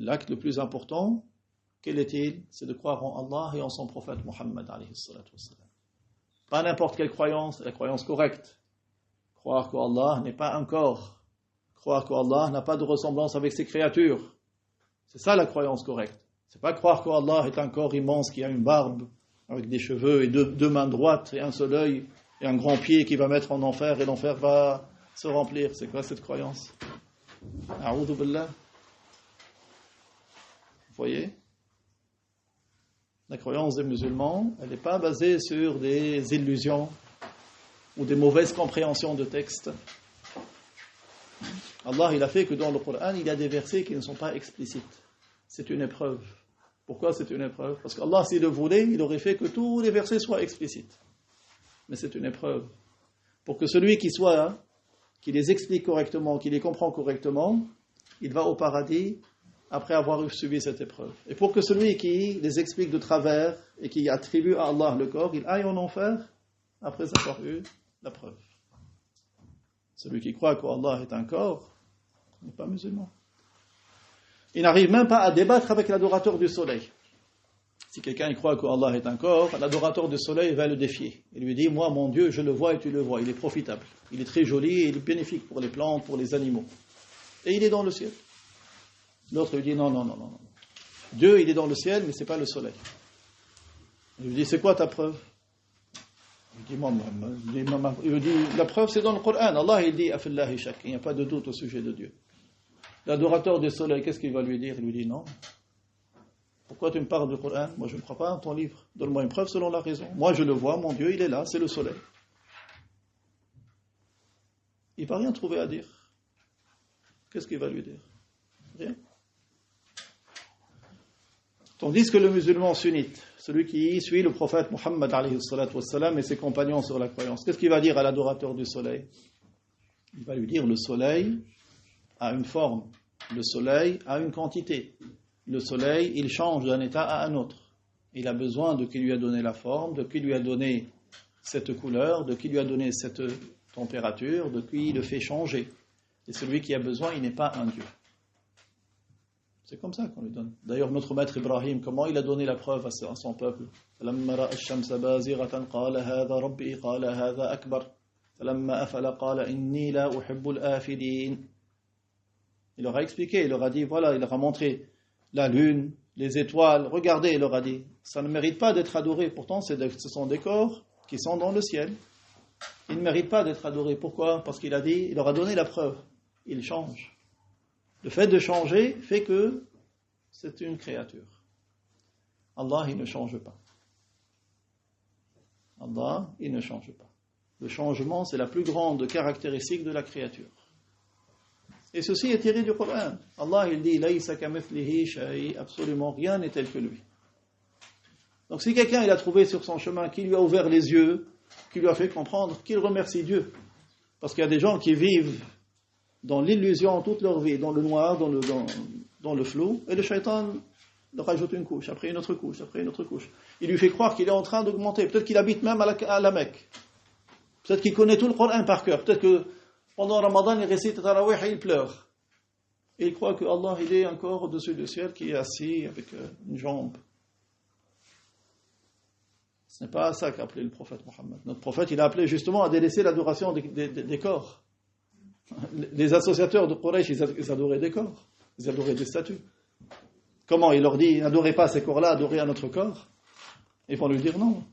l'acte le plus important, quel est-il? C'est de croire en Allah et en son prophète Muhammad alayhi salatu wassalam. Pas n'importe quelle croyance, la croyance correcte. Croire qu'Allah n'est pas un corps. Croire qu'Allah n'a pas de ressemblance avec ses créatures. C'est ça la croyance correcte. C'est pas croire qu'Allah est un corps immense qui a une barbe, avec des cheveux et deux mains droites et un seul œil et un grand pied qui va mettre en enfer et l'enfer va se remplir. C'est quoi cette croyance? A'oudhu billah. Vous voyez? La croyance des musulmans, elle n'est pas basée sur des illusions ou des mauvaises compréhensions de textes. Allah, il a fait que dans le Coran, il y a des versets qui ne sont pas explicites. C'est une épreuve. Pourquoi c'est une épreuve? Parce qu'Allah, s'il le voulait, il aurait fait que tous les versets soient explicites. Mais c'est une épreuve. Pour que celui qui les explique correctement, qui les comprend correctement, il va au paradis après avoir suivi cette épreuve. Et pour que celui qui les explique de travers et qui attribue à Allah le corps, il aille en enfer après avoir eu la preuve. Celui qui croit qu'Allah est un corps n'est pas musulman. Il n'arrive même pas à débattre avec l'adorateur du soleil. Si quelqu'un croit qu'Allah est un corps, l'adorateur du soleil va le défier. Il lui dit, moi mon Dieu, je le vois et tu le vois, il est profitable, il est très joli et il est bénéfique pour les plantes, pour les animaux. Et il est dans le ciel. L'autre lui dit, non. Dieu, il est dans le ciel, mais ce n'est pas le soleil. Il lui dit, c'est quoi ta preuve? Il lui dit, la preuve c'est dans le Coran. Allah, il dit, afillahi shak, il n'y a pas de doute au sujet de Dieu. L'adorateur du soleil, qu'est-ce qu'il va lui dire? Il lui dit, non. Pourquoi tu me parles du Coran? Moi, je ne crois pas en ton livre. Donne-moi une preuve selon la raison. Moi, je le vois, mon Dieu, il est là, c'est le soleil. Il ne va rien trouver à dire. Qu'est-ce qu'il va lui dire? Rien. Tandis que le musulman sunnite, celui qui suit le prophète Muhammad alayhi salatu wassalam et ses compagnons sur la croyance, qu'est-ce qu'il va dire à l'adorateur du soleil? Il va lui dire, le soleil a une forme, le soleil a une quantité. Le soleil, il change d'un état à un autre. Il a besoin de qui lui a donné la forme, de qui lui a donné cette couleur, de qui lui a donné cette température, de qui le fait changer. Et celui qui a besoin, il n'est pas un Dieu. C'est comme ça qu'on lui donne. D'ailleurs, notre maître Ibrahim, comment il a donné la preuve à son peuple? Il leur a expliqué, il leur a dit, voilà, il leur a montré la lune, les étoiles, regardez, il leur a dit, ça ne mérite pas d'être adoré, pourtant ce sont des corps qui sont dans le ciel. Ils ne méritent pas d'être adorés. Pourquoi? Parce qu'il a dit, il leur a donné la preuve, ils changent. Le fait de changer fait que c'est une créature. Allah, il ne change pas. Allah, il ne change pas. Le changement, c'est la plus grande caractéristique de la créature. Et ceci est tiré du Coran. Allah, il dit, Laysa kamithlihi shay, absolument rien n'est tel que lui. Donc si quelqu'un il a trouvé sur son chemin qui lui a ouvert les yeux, qui lui a fait comprendre, qu'il remercie Dieu. Parce qu'il y a des gens qui vivent dans l'illusion toute leur vie, dans le noir, dans le flou, et le shaitan leur rajoute une couche, après une autre couche, après une autre couche. Il lui fait croire qu'il est en train d'augmenter. Peut-être qu'il habite même à la Mecque. Peut-être qu'il connaît tout le Coran par cœur. Peut-être que pendant Ramadan, il récite Tarawih et il pleure. Et il croit que Allah, il est encore au-dessus du ciel, qui est assis avec une jambe. Ce n'est pas ça qu'a appelé le prophète Mohammed. Notre prophète, il a appelé justement à délaisser l'adoration des corps. Les associateurs de Quraysh, ils adoraient des corps. Ils adoraient des statues. Comment? Il leur dit, n'adorez pas ces corps-là, adorez un autre corps. Ils vont lui dire non.